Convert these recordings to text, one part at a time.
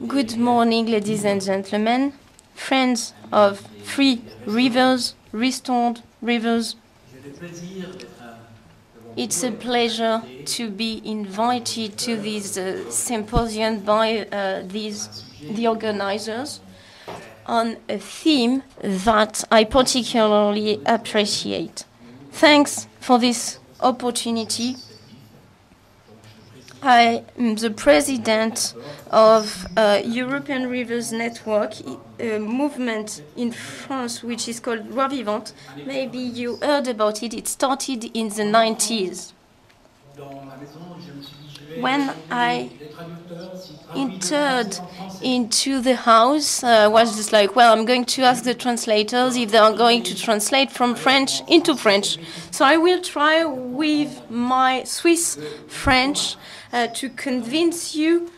Good morning, ladies and gentlemen, friends of free rivers, restored rivers. It's a pleasure to be invited to this symposium by the organizers on a theme that I particularly appreciate. Thanks for this opportunity. I am the president of European Rivers Network, a movement in France which is called Loi Vivante. Maybe you heard about it. It started in the 90s. When I entered into the house, I was just like, well, I'm going to ask the translators if they are going to translate from French into French. So I will try with my Swiss French to convince you.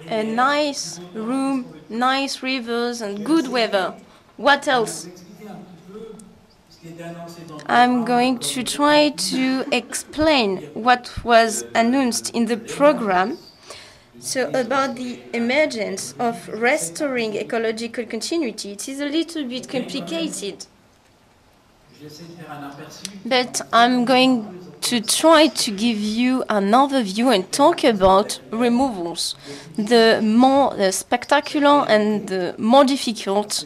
A nice room, nice rivers, and good weather. What else? I'm going to try to explain what was announced in the program. So about the emergence of restoring ecological continuity, it is a little bit complicated. But I'm going to try to give you an overview and talk about removals, the more spectacular and the more difficult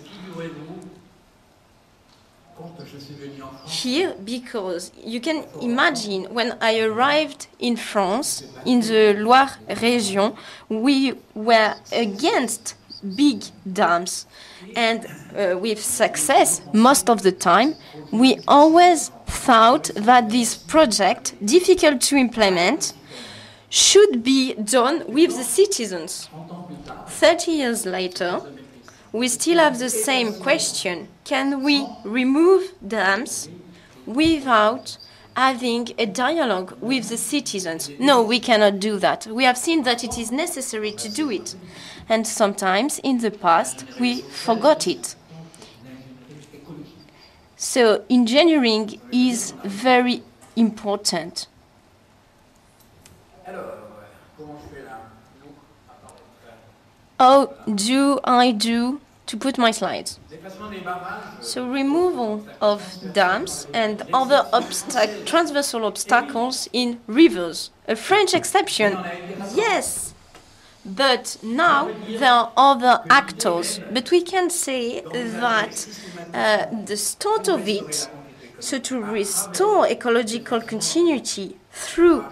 here, because you can imagine when I arrived in France, in the Loire region, we were against big dams. And with success, most of the time, we always thought that this project, difficult to implement, should be done with the citizens. 30 years later, we still have the same question. Can we remove dams without having a dialogue with the citizens? No, we cannot do that. We have seen that it is necessary to do it. And sometimes in the past, we forgot it. So engineering is very important. How do I do to put my slides? So removal of dams and other transversal obstacles in rivers. A French exception, yes. But now there are other actors. But we can say that the start of it, so to restore ecological continuity through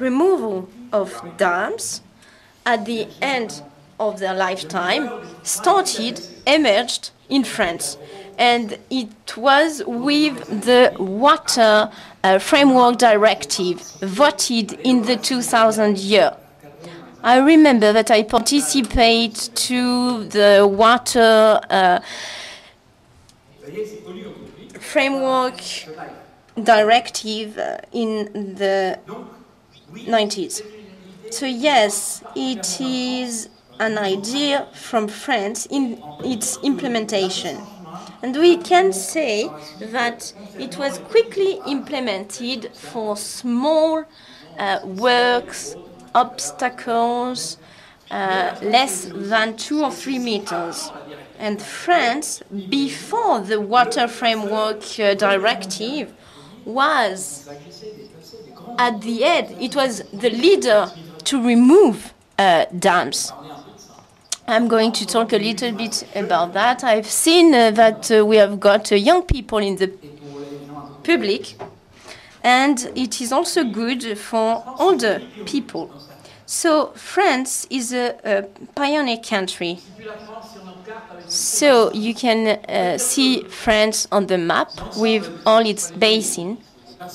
removal of dams at the end of their lifetime, emerged in France. And it was with the Water Framework Directive voted in the 2000 year. I remember that I participated to the Water Framework Directive in the 90s. So yes, it is an idea from France in its implementation. And we can say that it was quickly implemented for small works, obstacles, less than 2 or 3 meters. And France, before the Water Framework Directive, was at the head. It was the leader to remove dams. I'm going to talk a little bit about that. I've seen that we have got young people in the public, and it is also good for older people. So France is a pioneer country. So you can see France on the map with all its basins.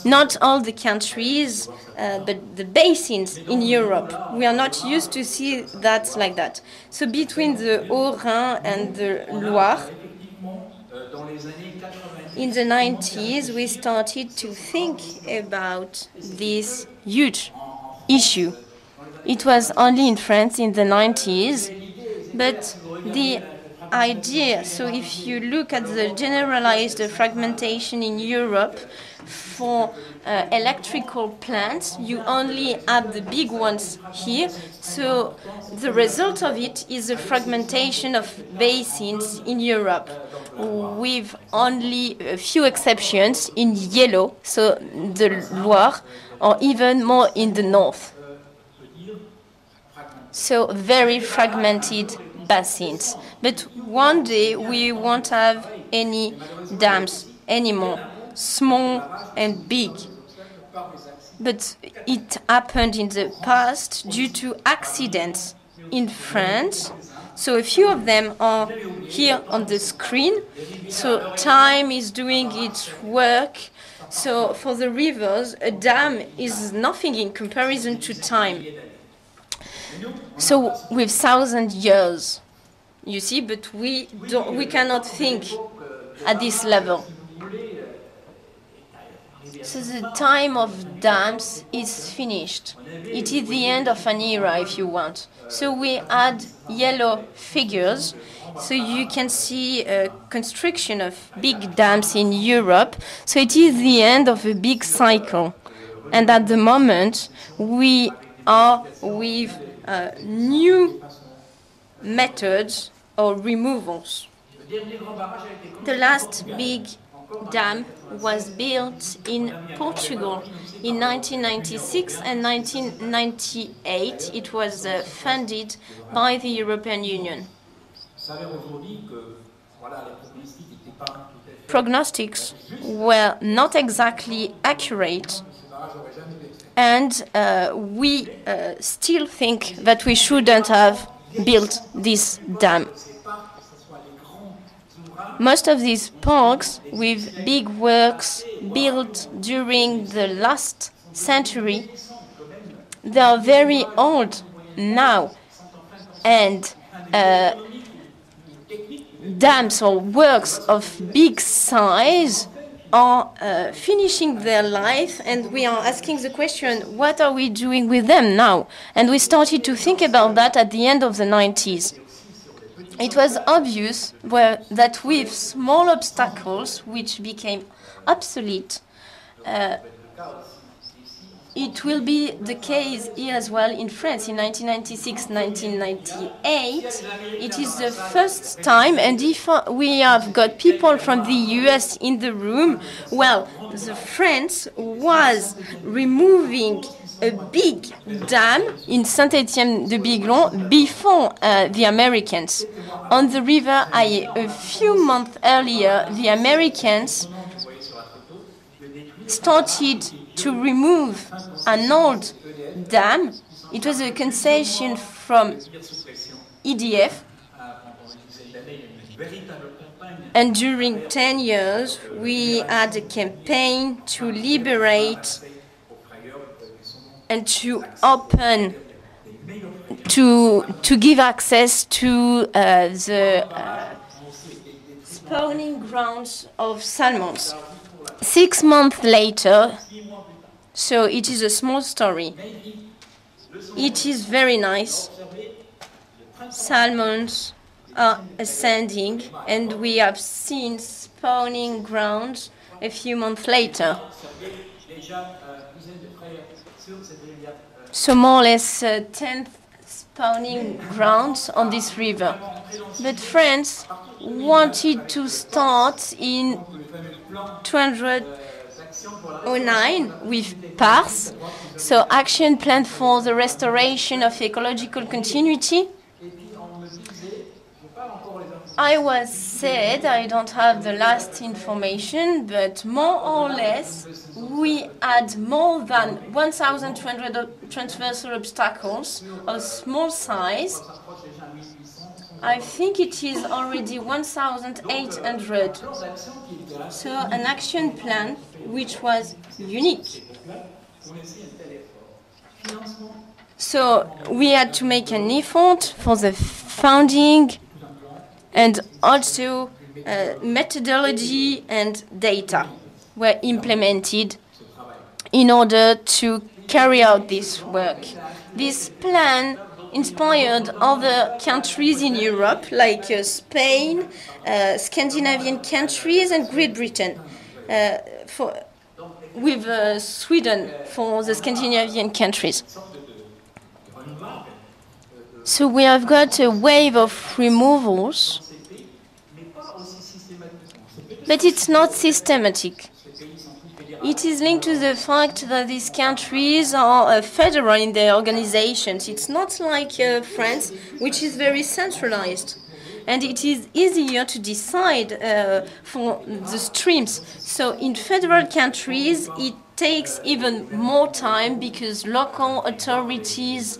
Not all the countries, but the basins in Europe. We are not used to see that like that. So between the Haut-Rhin and the Loire, in the 90s, we started to think about this huge issue. It was only in France in the 90s, but the idea. So if you look at the generalized fragmentation in Europe for electrical plants, you only have the big ones here. So the result of it is a fragmentation of basins in Europe, with only a few exceptions in yellow, so the Loire, or even more in the north. So very fragmented basins. But one day we won't have any dams anymore, small and big. But it happened in the past due to accidents in France. So a few of them are here on the screen. So time is doing its work. So for the rivers, a dam is nothing in comparison to time. So with 1,000 years, you see, but we cannot think at this level. So the time of dams is finished. It is the end of an era, if you want. So we add yellow figures, so you can see a construction of big dams in Europe. So it is the end of a big cycle. And at the moment, we are with new methods or removals. The last big dam was built in Portugal in 1996 and 1998. It was funded by the European Union. Prognostics were not exactly accurate, and we still think that we shouldn't have built this dam. Most of these parks with big works built during the last century, they are very old now, and dams or works of big size are finishing their life, and we are asking the question, what are we doing with them now? And we started to think about that at the end of the 90s. It was obvious that with small obstacles, which became obsolete, it will be the case here as well in France in 1996-1998. It is the first time, and if we have got people from the US in the room, well, the France was removing a big dam in Saint-Étienne-de-Biglon before the Americans. On the river Aye, a few months earlier, the Americans started to remove an old dam. It was a concession from EDF. And during 10 years, we had a campaign to liberate and to open, to give access to the spawning grounds of salmons. 6 months later, so it is a small story. It is very nice. Salmons are ascending, and we have seen spawning grounds a few months later. So more or less 10 spawning grounds on this river. But France wanted to start in 209 with PARS, so Action Plan for the Restoration of Ecological Continuity. I was said, I don't have the last information, but more or less we had more than 1,200 transversal obstacles of small size. I think it is already 1,800. So an action plan which was unique. So we had to make an effort for the funding, and also methodology and data were implemented in order to carry out this work. This plan inspired other countries in Europe, like Spain, Scandinavian countries, and Great Britain, with Sweden for the Scandinavian countries. So we have got a wave of removals, but it's not systematic. It is linked to the fact that these countries are federal in their organizations. It's not like France, which is very centralized. And it is easier to decide for the streams. So in federal countries, it takes even more time because local authorities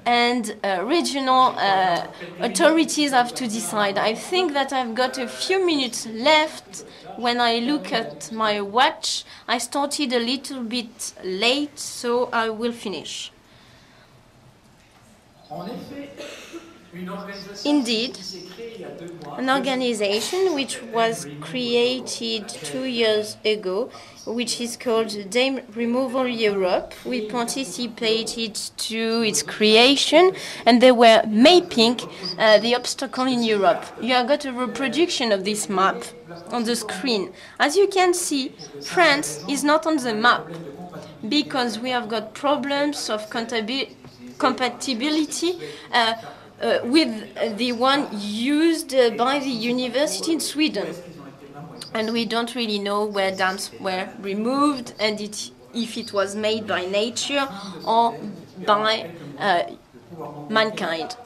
and regional authorities have to decide. I think that I've got a few minutes left. When I look at my watch, I started a little bit late, so I will finish. Indeed, an organization which was created 2 years ago, which is called Dam Removal Europe. We participated to its creation, and they were mapping the obstacle in Europe. You have got a reproduction of this map on the screen. As you can see, France is not on the map because we have got problems of compatibility with the one used by the university in Sweden. And we don't really know where dams were removed and if it was made by nature or by mankind.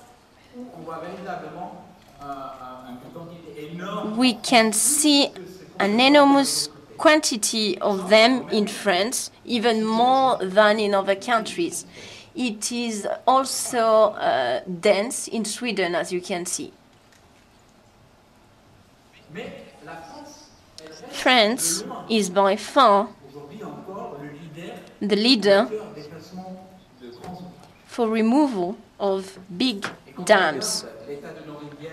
We can see an enormous quantity of them in France, even more than in other countries. It is also dense in Sweden, as you can see. France is by far the leader for removal of big dams.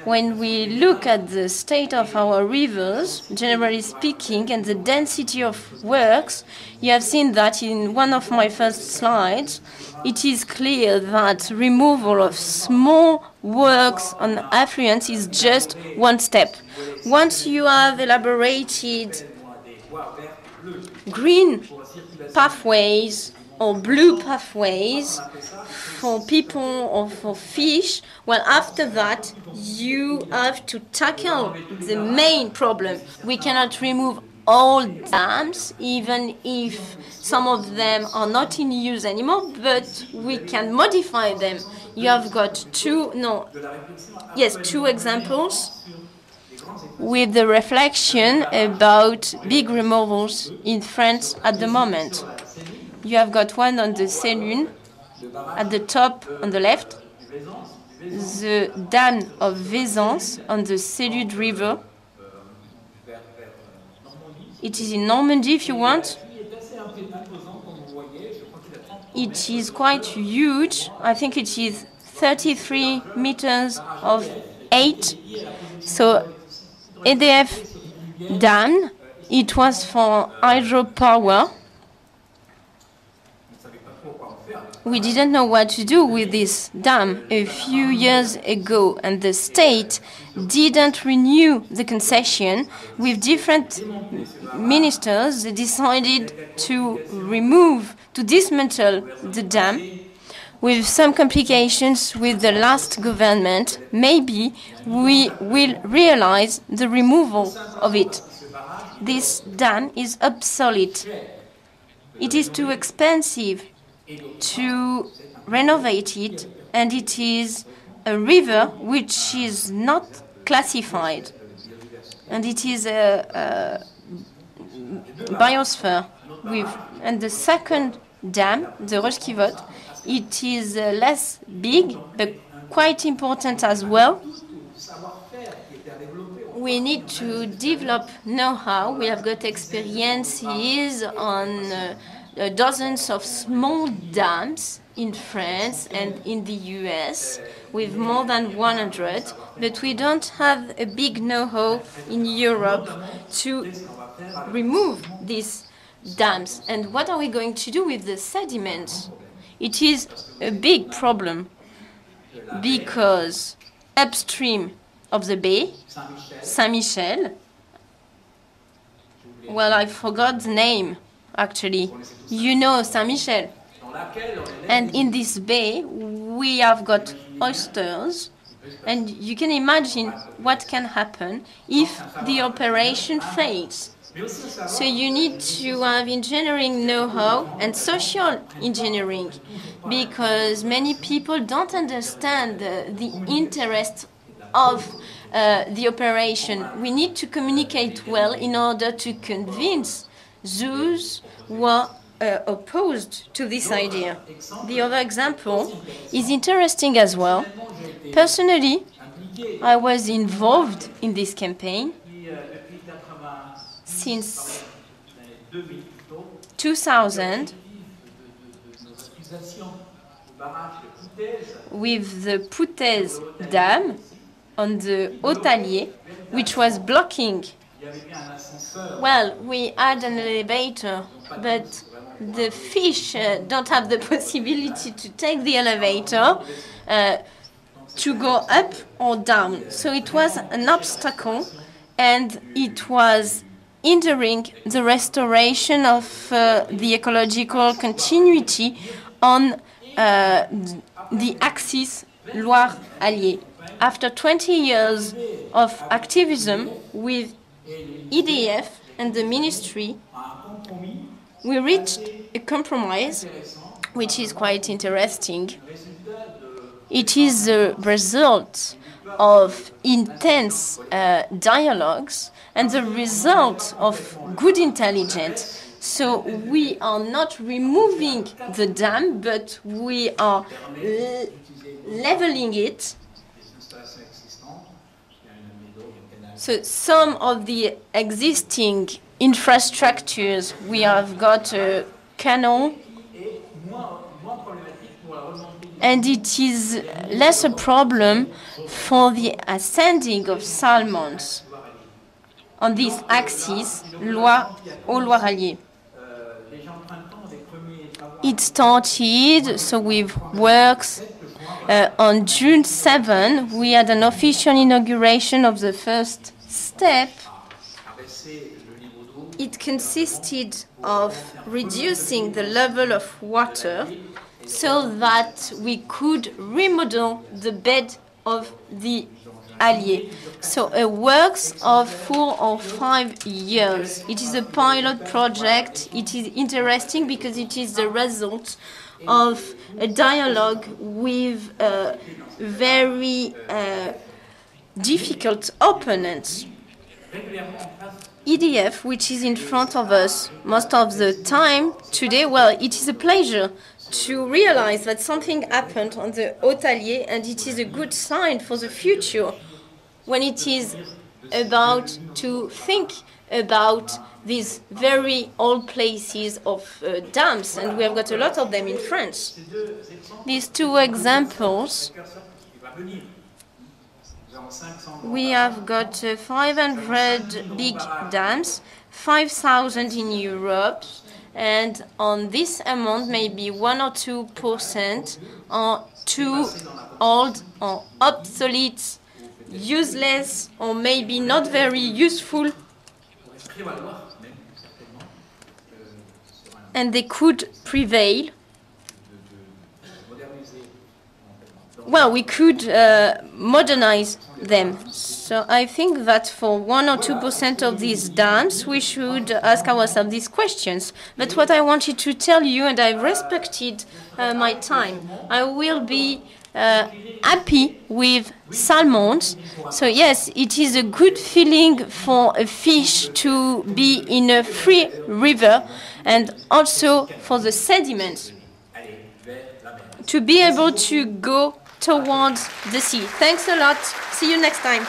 When we look at the state of our rivers, generally speaking, and the density of works, you have seen that in one of my first slides. It is clear that removal of small works on affluents is just one step. Once you have elaborated green pathways or blue pathways for people or for fish, well, after that, you have to tackle the main problem. We cannot remove all dams, even if some of them are not in use anymore, but we can modify them. You have got two examples with the reflection about big removals in France at the moment. You have got one on the Sélune, at the top on the left, the dam of Vézance on the Sélune River. It is in Normandy, if you want. It is quite huge. I think it is 33 meters of 8. So EDF dam, it was for hydropower. We didn't know what to do with this dam a few years ago, and the state didn't renew the concession. With different ministers, they decided to dismantle the dam, with some complications with the last government. Maybe we will realize the removal of it. This dam is obsolete. It is too expensive to renovate it, and it is a river which is not classified, and it is a biosphere and the second dam, the Rochekivot, it is less big but quite important as well. We need to develop know-how. We have got experiences on dozens of small dams in France and in the US, with more than 100, but we don't have a big know-how in Europe to remove these dams. And what are we going to do with the sediments? It is a big problem. because upstream of the bay, Saint-Michel, well, I forgot the name, actually. You know Saint-Michel. And in this bay, we have got oysters, and you can imagine what can happen if the operation fails. So you need to have engineering know-how and social engineering, because many people don't understand the interest of the operation. We need to communicate well in order to convince those who are opposed to this idea. The other example is interesting as well. Personally, I was involved in this campaign since 2000 with the Poutez Dam on the Haut-Allier, which was blocking. Well, we had an elevator, but the fish don't have the possibility to take the elevator to go up or down. So it was an obstacle, and it was hindering the restoration of the ecological continuity on the axis Loire-Allier. After 20 years of activism with EDF and the ministry, we reached a compromise, which is quite interesting. It is the result of intense dialogues and the result of good intelligence. So we are not removing the dam, but we are leveling it. So some of the existing infrastructures, we have got a canal, and it is less a problem for the ascending of salmons on this axis, Loire-Allier. It started, so with works on June 7, we had an official inauguration of the first step. It consisted of reducing the level of water so that we could remodel the bed of the Allier. So a works of 4 or 5 years. It is a pilot project. It is interesting because it is the result of a dialogue with very difficult opponents. EDF, which is in front of us most of the time today, well, it is a pleasure to realize that something happened on the Haut-Allier, and it is a good sign for the future when it is about to think about these very old places of dams, and we have got a lot of them in France. These two examples, we have got 500 big dams, 5,000 in Europe, and on this amount, maybe 1 or 2% are too old or obsolete, useless, or maybe not very useful, and they could prevail. Well, we could modernize them. So I think that for 1 or 2% of these dams, we should ask ourselves these questions. But what I wanted to tell you, and I've respected my time, I will be happy with salmons. So yes, it is a good feeling for a fish to be in a free river, and also for the sediments to be able to go towards the sea. Thanks a lot. See you next time.